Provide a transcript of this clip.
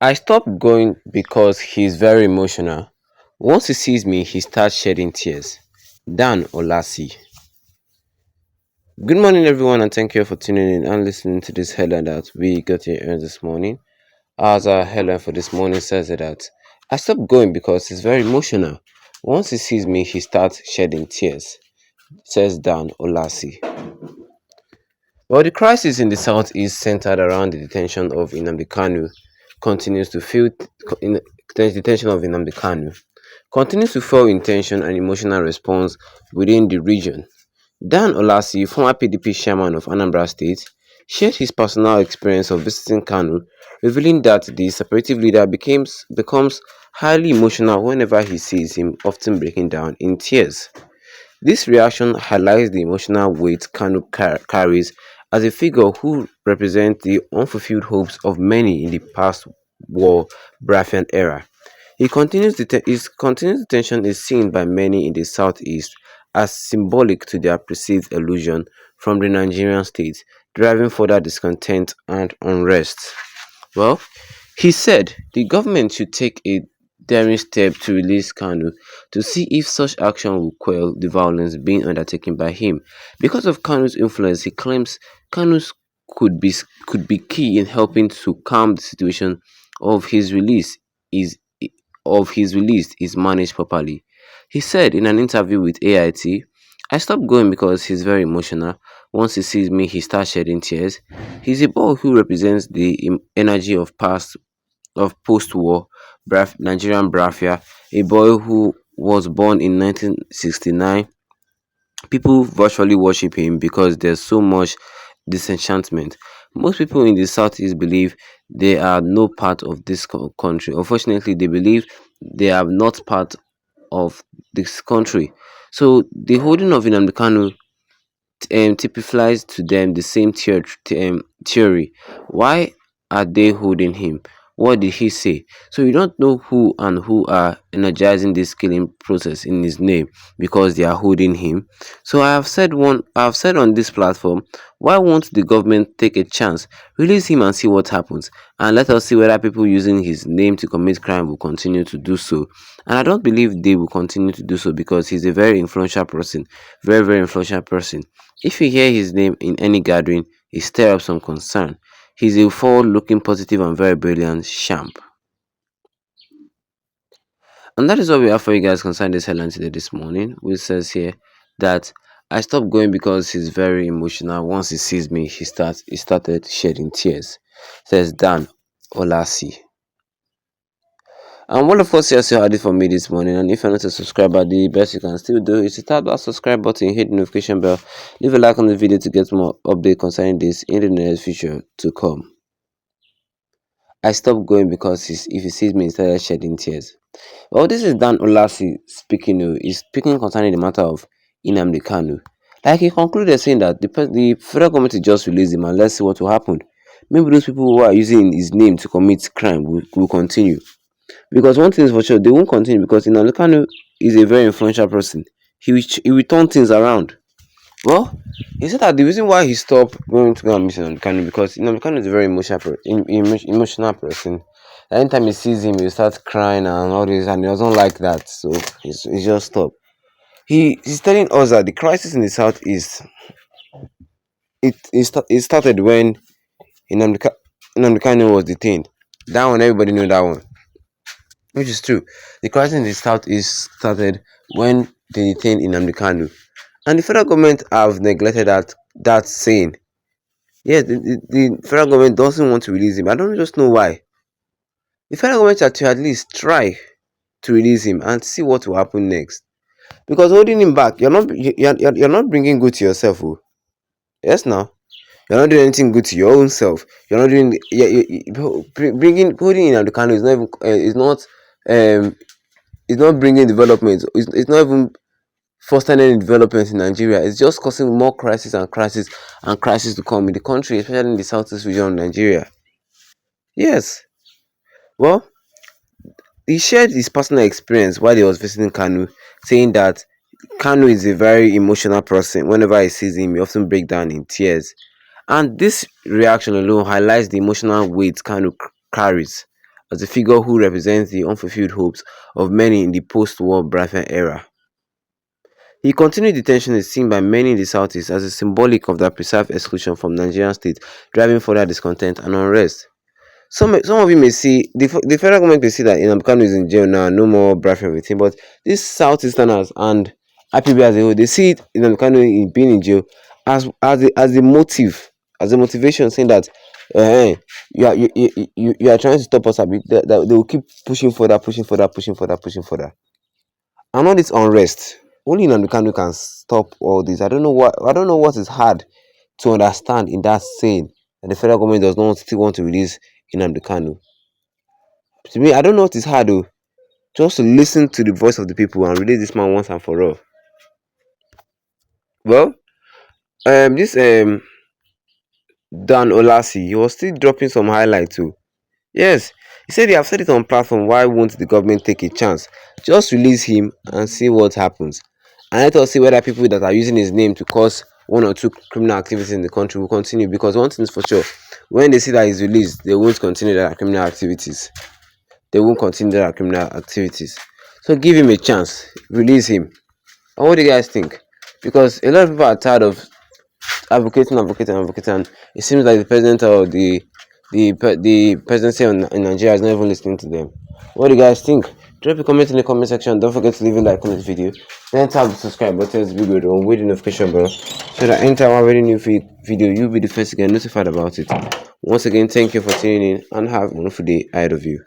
I stopped going because he's very emotional. Once he sees me, he starts shedding tears. Dan Olasi. Good morning, everyone, and thank you for tuning in and listening to this headline that we got here this morning. As our headline for this morning says that I stopped going because he's very emotional. Once he sees me, he starts shedding tears, says Dan Olasi. Well, the crisis in the south is centered around the detention of Nnamdi Kanu. Continues to feel in the detention of Nnamdi Kanu continues to fuel intention and emotional response within the region. Dan Olasi, former PDP chairman of Anambra State, shared his personal experience of visiting Kanu, revealing that the separative leader becomes highly emotional whenever he sees him, often breaking down in tears. This reaction highlights the emotional weight Kanu carries as a figure who represents the unfulfilled hopes of many in the post-war Biafran era. His continued detention is seen by many in the southeast as symbolic to their perceived illusion from the Nigerian state, driving further discontent and unrest. Well, he said the government should take a daring step to release Kanu to see if such action will quell the violence being undertaken by him. Because of Kanu's influence, he claims Kanu's could be key in helping to calm the situation of his release is his release is managed properly. He said in an interview with AIT, I stopped going because he's very emotional. Once he sees me, he starts shedding tears. He's a boy who represents the energy of post-war Nigerian Biafra, a boy who was born in 1969. People virtually worship him because there's so much disenchantment. Most people in the southeast believe they are no part of this country. Unfortunately, they believe they are not part of this country. So the holding of Nnamdi Kanu typifies to them the same theory. Why are they holding him? What did he say? So you don't know who and who are energizing this killing process in his name because they are holding him. So I have said on this platform, why won't the government take a chance, release him and see what happens, and let us see whether people using his name to commit crime will continue to do so. And I don't believe they will continue to do so because he's a very influential person, very influential person. If you hear his name in any gathering, it stirs up some concern. He's a forward-looking, positive, and very brilliant champ. And that is what we have for you guys concerning this headline today this morning, which says here that I stopped going because he's very emotional. Once he sees me, he started shedding tears. Says Dan Olasi. And what of course you had it for me this morning. And if you're not a subscriber, the best you can still do is to tap that subscribe button, hit the notification bell, leave a like on the video to get more update concerning this in the near future to come. I stopped going because if he sees me, he started shedding tears. Well, this is Dan Olasi speaking. He's speaking concerning the matter of Nnamdi Kanu. Like he concluded saying that the federal government will just release him and let's see what will happen. Maybe those people who are using his name to commit crime will continue. Because one thing is for sure, they won't continue because Nnamdi Kanu is a very influential person. He will turn things around. Well, he said that the reason why he stopped going to go and meet Nnamdi Kanu because Nnamdi Kanu is a very emotional person. Anytime he sees him, he starts crying and all this, and he doesn't like that, so he's just stopped. He's telling us that the crisis in the southeast it started when Nnamdi Nnamdi Kanu was detained. That one, everybody knew that one, which is true. The crisis in the southeast started when they detained Nnamdi Kanu, and the federal government have neglected that saying. Yes, the federal government doesn't want to release him. I don't just know why. The federal government had to at least try to release him and see what will happen next. Because holding him back, you're not bringing good to yourself. Oh. Yes, now you're not doing anything good to your own self. You're not doing bringing holding in the canoe is not even um it's not bringing development. It's not even fostering any development in Nigeria. It's just causing more crisis to come in the country, especially in the southeast region of Nigeria. Yes. Well, he shared his personal experience while he was visiting Kanu, saying that Kanu is a very emotional person. Whenever he sees him, he often breaks down in tears. And this reaction alone highlights the emotional weight Kanu carries as a figure who represents the unfulfilled hopes of many in the post-war Biafran era. His continued detention is seen by many in the Southeast as a symbolic of their perceived exclusion from Nigerian state, driving further discontent and unrest. Some of you may see the federal government may see that Nnamdi Kanu is in jail now, no more bribery with him. But these Southeasterners and IPB as a whole, they see it Nnamdi Kanu being in jail as the motive, as a motivation, saying that you are trying to stop us a bit. That they will keep pushing further, pushing further, pushing further, pushing further. And all this unrest, only Nnamdi Kanu can stop all this. I don't know what is hard to understand in that saying that the federal government does not still want to release Nnamdi Kanu. To me, I don't know what is hard though. Just to listen to the voice of the people and release this man once and for all. Well, this Dan Olasi, he was still dropping some highlight too. Yes, he said they have said it on platform. Why won't the government take a chance? Just release him and see what happens. And let us see whether people that are using his name to cause one or two criminal activities in the country will continue. Because one thing is for sure, when they see that he's released, they won't continue their criminal activities. They won't continue their criminal activities. So give him a chance. Release him. And what do you guys think? Because a lot of people are tired of advocating. And it seems like the president or the presidency in Nigeria is not even listening to them. What do you guys think? Drop a comment in the comment section. Don't forget to leave a like on this video. Then tap the subscribe button to the video and with the notification bell so that anytime I have any new video, you'll be the first to get notified about it. Once again, thank you for tuning in and have a wonderful day ahead of you.